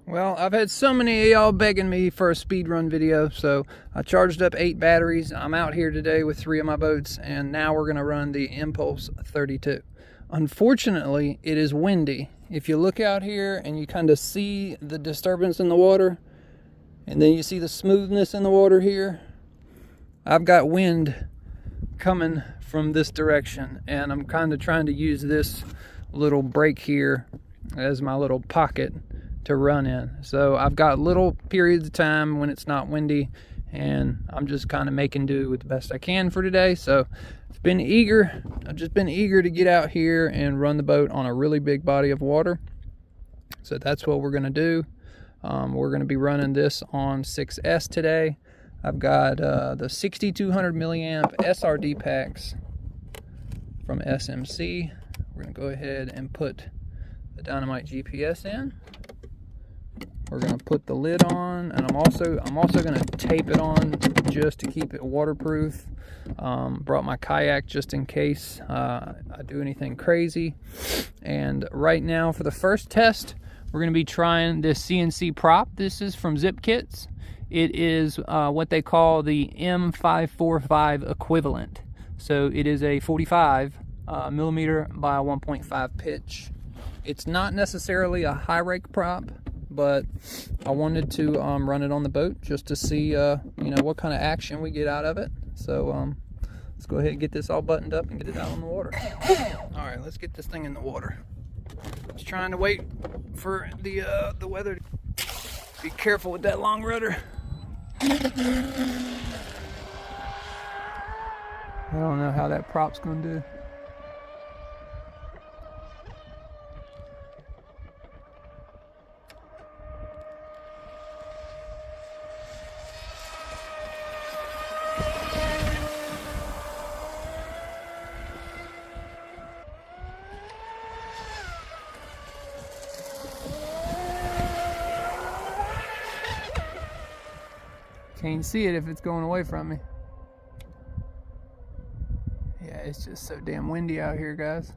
Well, I've had so many of y'all begging me for a speed run video, so I charged up 8 batteries. I'm out here today with 3 of my boats, and now we're going to run the Impulse 32. Unfortunately, it is windy. If you look out here and you kind of see the disturbance in the water, and then you see the smoothness in the water here, I've got wind coming from this direction, and I'm kind of trying to use this little break here as my little pocket to run in. So I've got little periods of time when it's not windy, and I'm just kind of making do with the best I can for today. So I've just been eager to get out here and run the boat on a really big body of water. So that's what we're going to do. We're going to be running this on 6S today. I've got the 6200 milliamp SRD packs from SMC. We're going to go ahead and put the Dynamite GPS in. We're going to put the lid on, and I'm also going to tape it on just to keep it waterproof. Brought my kayak just in case I do anything crazy. And right now for the first test, we're going to be trying this CNC prop. This is from Zip Kits. It is what they call the M545 equivalent. So it is a 45 millimeter by 1.5 pitch. It's not necessarily a high rake prop, but I wanted to run it on the boat just to see you know, what kind of action we get out of it. So let's go ahead and get this all buttoned up and get it out on the water. All right, let's get this thing in the water. Just trying to wait for the weather. Be careful with that long rudder. I don't know how that prop's gonna do. Can't see it if it's going away from me. Yeah, it's just so damn windy out here, guys.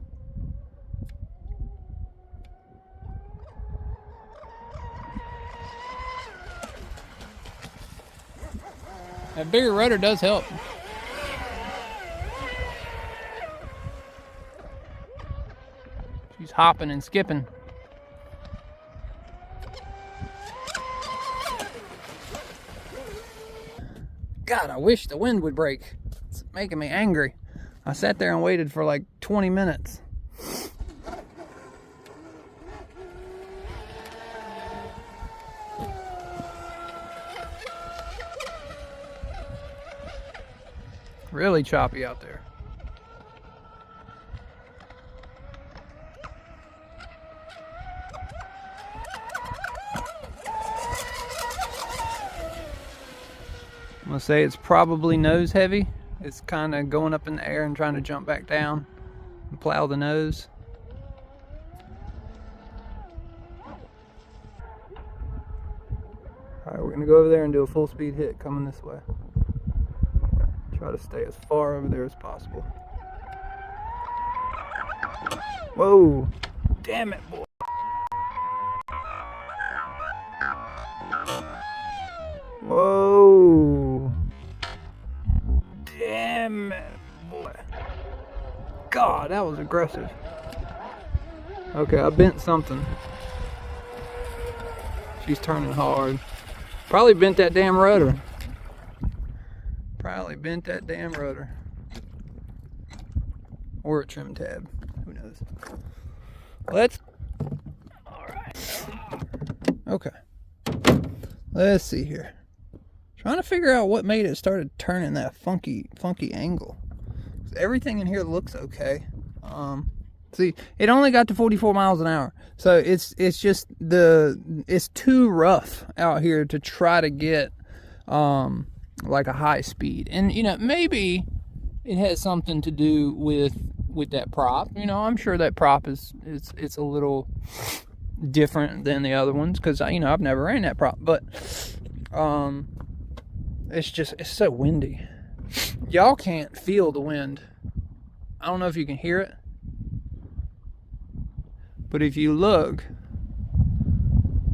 That bigger rudder does help. She's hopping and skipping. God, I wish the wind would break. It's making me angry. I sat there and waited for like 20 minutes. Really choppy out there. I'm gonna say it's probably nose heavy. It's kind of going up in the air and trying to jump back down and plow the nose. All right, we're gonna go over there and do a full speed hit coming this way. Try to stay as far over there as possible. Whoa, damn it, boy. Whoa. Damn it, boy. God, that was aggressive. Okay, I bent something. She's turning hard. Probably bent that damn rudder. Probably bent that damn rudder. Or a trim tab. Who knows? Let's... Alright. Okay. Let's see here. Trying to figure out what made it started turning that funky angle. Everything in here looks okay. See, it only got to 44 miles an hour, so it's just it's too rough out here to try to get like a high speed. And you know, maybe it has something to do with that prop. You know, I'm sure that prop it's a little different than the other ones because you know, I've never ran that prop, but it's so windy. Y'all can't feel the wind. I don't know if you can hear it, but if you look,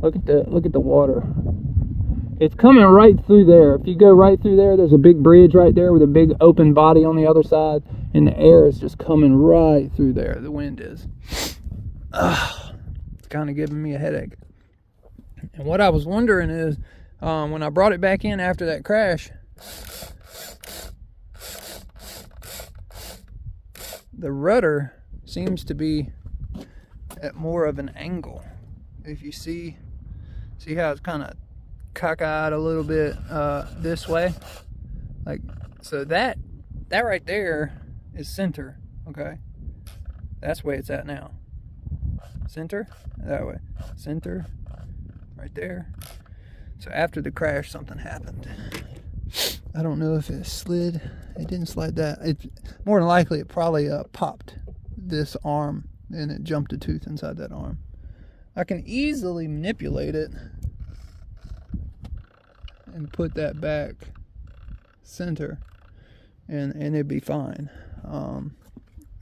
Look at the water. It's coming right through there. If you go right through there, there's a big bridge right there with a big open body on the other side, and the air is just coming right through there. The wind is. It's kind of giving me a headache. And what I was wondering is, when I brought it back in after that crash, the rudder seems to be at more of an angle. If you see how it's kind of cockeyed a little bit this way, like, so that right there is center. Okay, that's the way it's at now. Center, that way, center, right there. So after the crash, something happened. I don't know if it slid. It didn't slide that. It more than likely it probably popped this arm, and it jumped a tooth inside that arm. I can easily manipulate it and put that back center, and it'd be fine.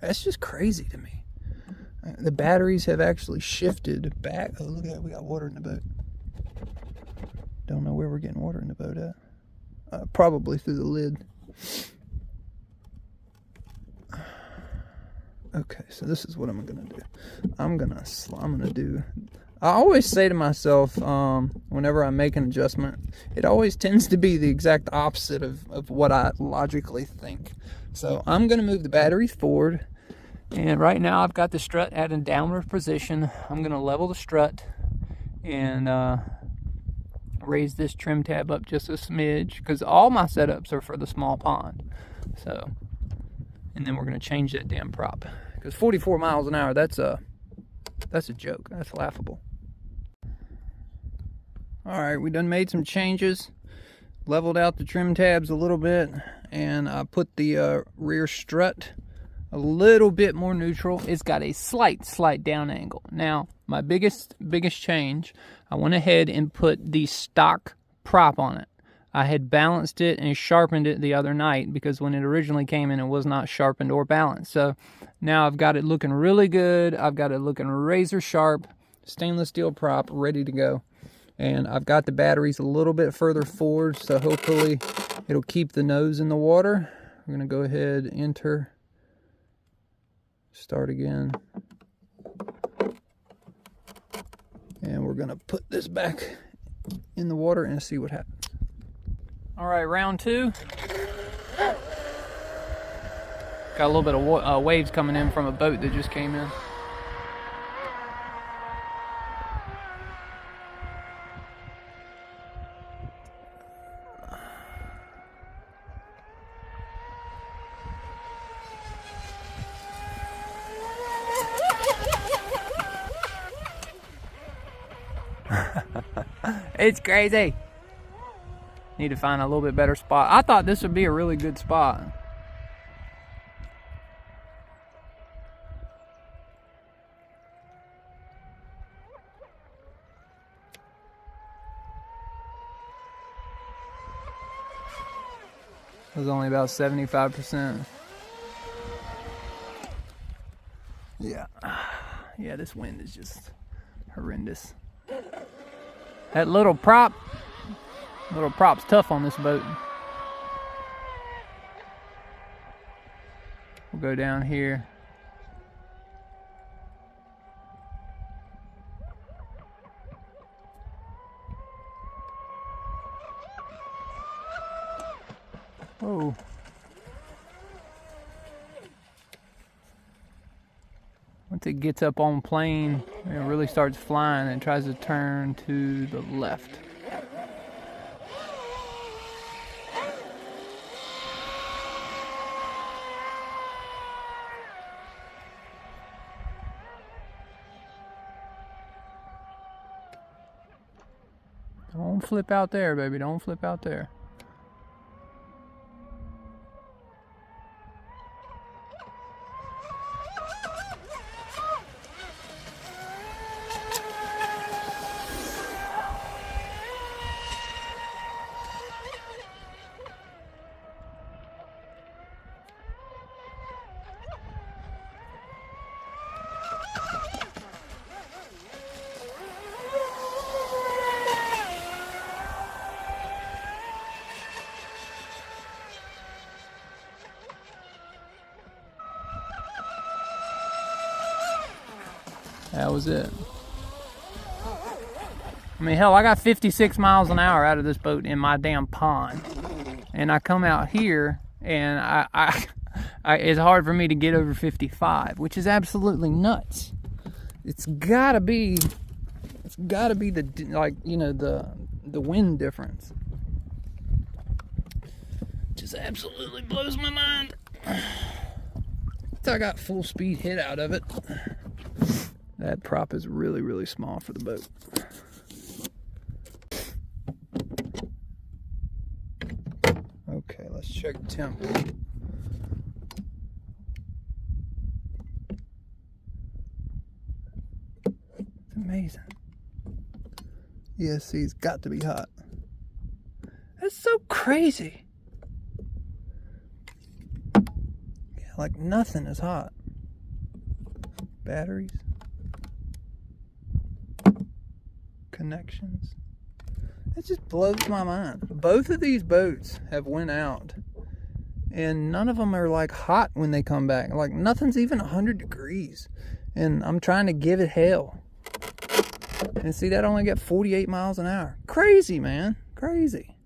That's just crazy to me. The batteries have actually shifted back. Oh, look at that, we got water in the boat. Don't know where we're getting water in the boat at. Probably through the lid. Okay, so this is what I'm gonna do. I'm gonna do. I always say to myself, whenever I make an adjustment, it always tends to be the exact opposite of what I logically think. So I'm gonna move the batteries forward, and right now I've got the strut at a downward position. I'm gonna level the strut and raise this trim tab up just a smidge, because all my setups are for the small pond. So, and then we're gonna change that damn prop, because 44 miles an hour, that's a joke. That's laughable. All right, we done made some changes, leveled out the trim tabs a little bit, and I put the rear strut a little bit more neutral. It's got a slight down angle. Now, my biggest change, I went ahead and put the stock prop on it. I had balanced it and sharpened it the other night, because when it originally came in, it was not sharpened or balanced. So now I've got it looking really good. I've got it looking razor sharp, stainless steel prop, ready to go. And I've got the batteries a little bit further forward, so hopefully it'll keep the nose in the water. I'm gonna go ahead, enter, start again. And we're gonna put this back in the water and see what happens. All right, round two. Got a little bit of waves coming in from a boat that just came in. It's crazy. Need to find a little bit better spot. I thought this would be a really good spot. It was only about 75%. Yeah. Yeah, this wind is just horrendous. That little prop's tough on this boat. We'll go down here. Whoa. Once it gets up on plane, it really starts flying and tries to turn to the left. Don't flip out there, baby. Don't flip out there. That was it. I mean, hell, I got 56 miles an hour out of this boat in my damn pond. And I come out here and it's hard for me to get over 55, which is absolutely nuts. It's gotta be the, like, you know, the wind difference. Just absolutely blows my mind. I got full speed hit out of it. That prop is really, really small for the boat. Okay, let's check temp. It's amazing. ESC's got to be hot. That's so crazy. Yeah, like nothing is hot. Batteries. Connections. It just blows my mind. Both of these boats have went out and none of them are like hot when they come back. Like nothing's even 100 degrees and I'm trying to give it hell. And see, that only got 48 miles an hour. Crazy, man. Crazy.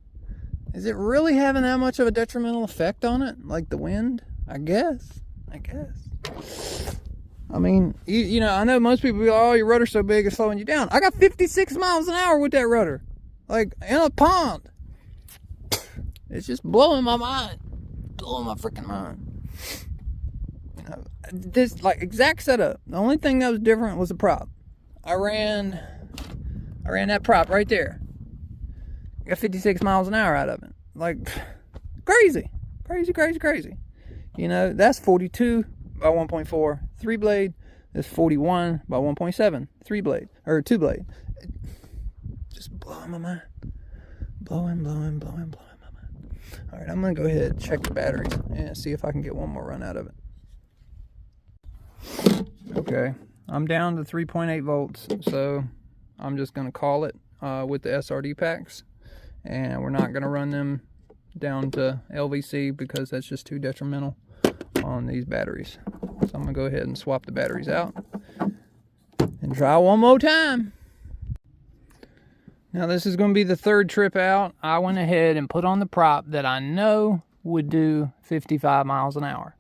Is it really having that much of a detrimental effect on it? Like the wind? I guess. I mean, you know, I know most people be like, oh, your rudder's so big it's slowing you down. I got 56 miles an hour with that rudder. Like, in a pond. It's just blowing my mind. Blowing my freaking mind. You know, this, like, exact setup. The only thing that was different was the prop. I ran that prop right there. Got 56 miles an hour out of it. Like, crazy. Crazy. You know, that's 42 by 1.4 3 blade. That's 41 by 1.7 3 blade or 2 blade. Just blowing my mind. Blowing my mind. All right, I'm gonna go ahead and check the batteries and see if I can get one more run out of it. Okay, I'm down to 3.8 volts, so I'm just gonna call it with the SRD packs, and we're not gonna run them down to LVC because that's just too detrimental on these batteries. So I'm gonna go ahead and swap the batteries out and try one more time. Now this is gonna be the third trip out. I went ahead and put on the prop that I know would do 55 miles an hour.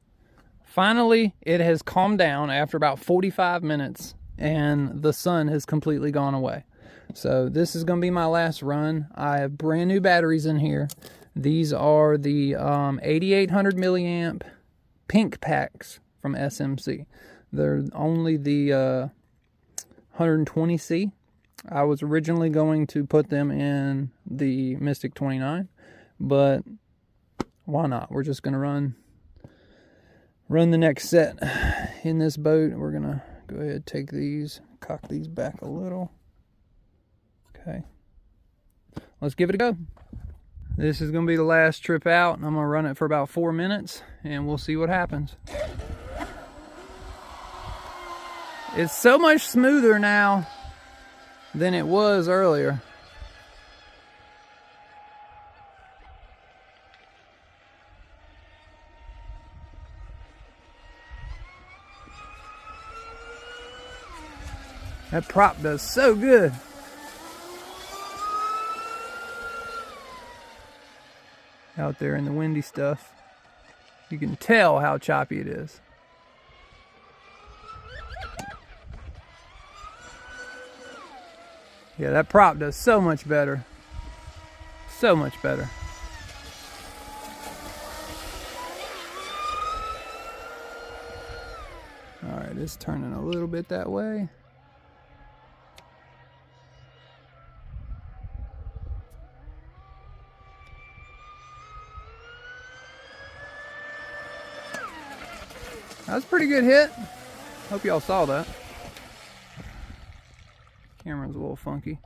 Finally, it has calmed down after about 45 minutes and the sun has completely gone away. So this is gonna be my last run. I have brand new batteries in here. These are the 8800 milliamp pink packs from SMC. They're only the 120C. I was originally going to put them in the Mystic 29, but why not? We're just gonna run the next set in this boat. We're gonna go ahead and take these, cock these back a little. Okay, let's give it a go. This is gonna be the last trip out, and I'm gonna run it for about 4 minutes and we'll see what happens. It's so much smoother now than it was earlier. That prop does so good. Out there in the windy stuff, you can tell how choppy it is. Yeah, that prop does so much better. So much better. All right, it's turning a little bit that way. That's a pretty good hit. Hope y'all saw that. Camera's a little funky.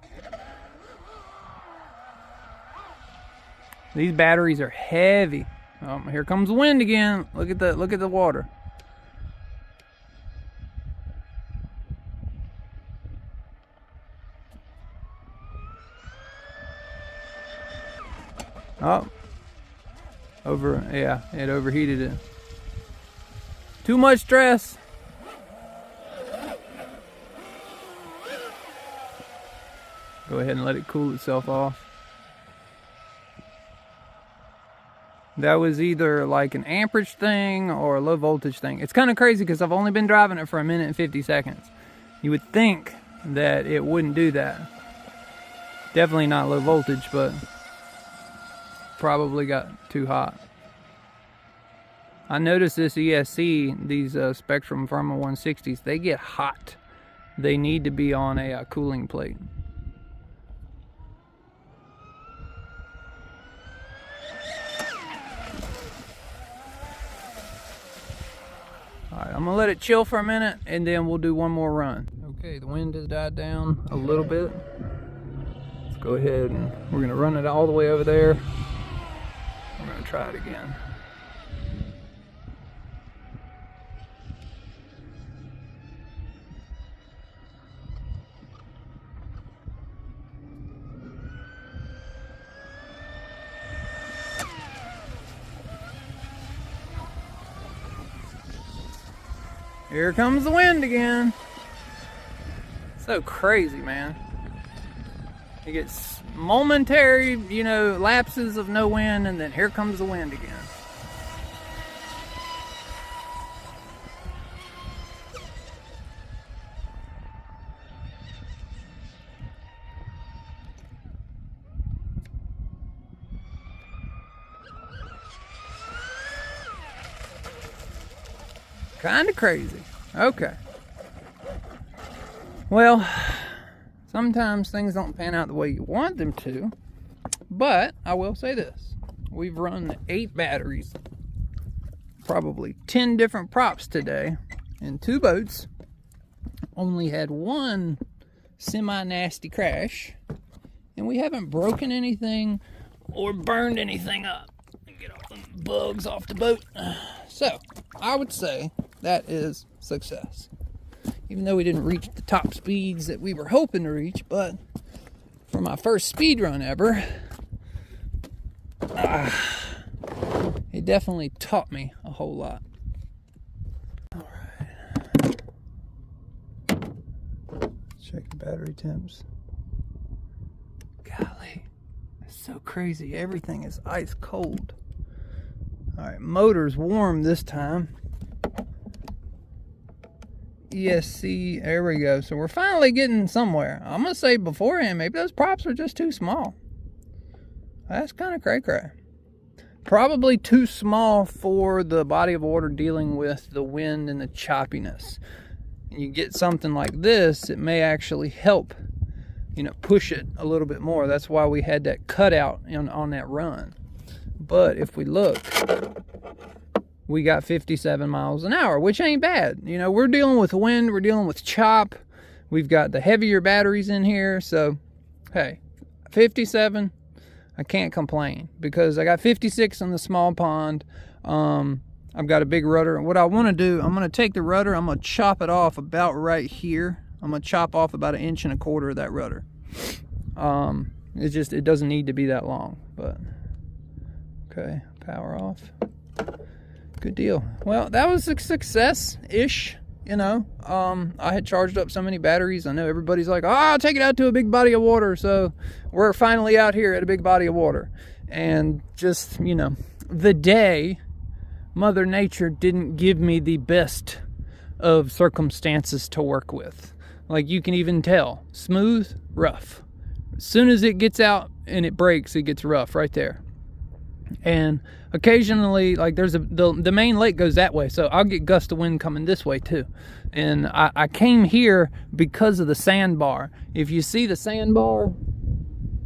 These batteries are heavy. Oh, here comes the wind again. Look at the water. Oh. Yeah, it overheated it. Too much stress. Go ahead and let it cool itself off. That was either like an amperage thing or a low voltage thing. It's kind of crazy because I've only been driving it for 1 minute and 50 seconds. You would think that it wouldn't do that. Definitely not low voltage, but probably got too hot. I noticed this ESC, these Spectrum Firma 160s, they get hot. They need to be on a cooling plate. Alright, I'm gonna let it chill for a minute and then we'll do one more run. Okay, the wind has died down a little bit. Let's go ahead and we're gonna run it all the way over there. We're gonna try it again. Here comes the wind again. So crazy, man. It gets momentary, you know, lapses of no wind, and then here comes the wind again. Kind of crazy. Okay. Well, sometimes things don't pan out the way you want them to, but I will say this. We've run 8 batteries, probably 10 different props today, in 2 boats. Only had 1 semi-nasty crash, and we haven't broken anything or burned anything up. Get all the bugs off the boat. So, I would say that is success. Even though we didn't reach the top speeds that we were hoping to reach, but for my first speed run ever, it definitely taught me a whole lot. All right. Check the battery temps. Golly, it's so crazy. Everything is ice cold. All right, motor's warm this time. ESC, there we go. So we're finally getting somewhere. I'm gonna say beforehand, maybe those props are just too small. That's kind of cray-cray. Probably too small for the body of water dealing with the wind and the choppiness. And you get something like this, it may actually help, you know, push it a little bit more. That's why we had that cutout on that run. But if we look, we got 57 miles an hour, which ain't bad. You know, we're dealing with wind, we're dealing with chop. We've got the heavier batteries in here. So, hey, 57, I can't complain because I got 56 on the small pond. I've got a big rudder. And what I want to do, I'm going to take the rudder, I'm going to chop it off about right here. I'm going to chop off about 1.25 inches of that rudder. It doesn't need to be that long, but okay, power off. Good deal. Well, that was a success-ish, you know. I had charged up so many batteries. I know everybody's like, oh, I'll take it out to a big body of water. So we're finally out here at a big body of water. And just, you know, the day Mother Nature didn't give me the best of circumstances to work with. Like you can even tell, smooth, rough. As soon as it gets out and it breaks, it gets rough right there. And occasionally, like the main lake goes that way, so I'll get gusts of wind coming this way too. And I came here because of the sandbar. If you see the sandbar,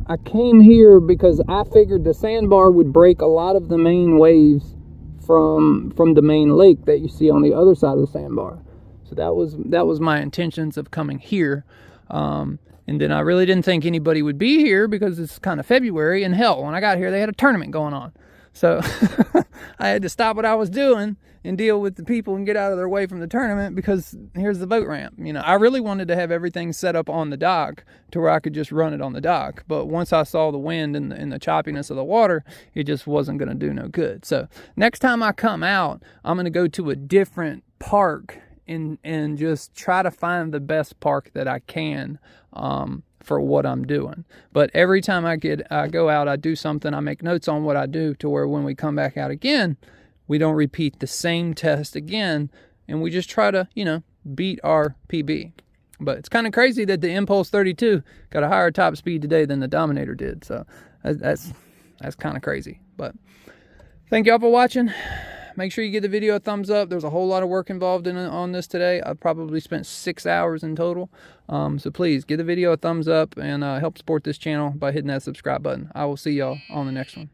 I came here because I figured the sandbar would break a lot of the main waves from the main lake that you see on the other side of the sandbar. So that was my intentions of coming here. And then I really didn't think anybody would be here because it's kind of February, and hell, when I got here, they had a tournament going on. So I had to stop what I was doing and deal with the people and get out of their way from the tournament because here's the boat ramp. You know, I really wanted to have everything set up on the dock to where I could just run it on the dock. But once I saw the wind and the choppiness of the water, it just wasn't going to do no good. So next time I come out, I'm going to go to a different park and just try to find the best park that I can for what I'm doing. But every time I go out, I do something, I make notes on what I do, to where when we come back out again, we don't repeat the same test again, and we just try to, you know, beat our PB. But it's kind of crazy that the Impulse 32 got a higher top speed today than the Dominator did. So that's kind of crazy. But thank y'all for watching. Make sure you give the video a thumbs up. There's a whole lot of work involved on this today. I probably spent 6 hours in total. So please give the video a thumbs up and help support this channel by hitting that subscribe button. I will see y'all on the next one.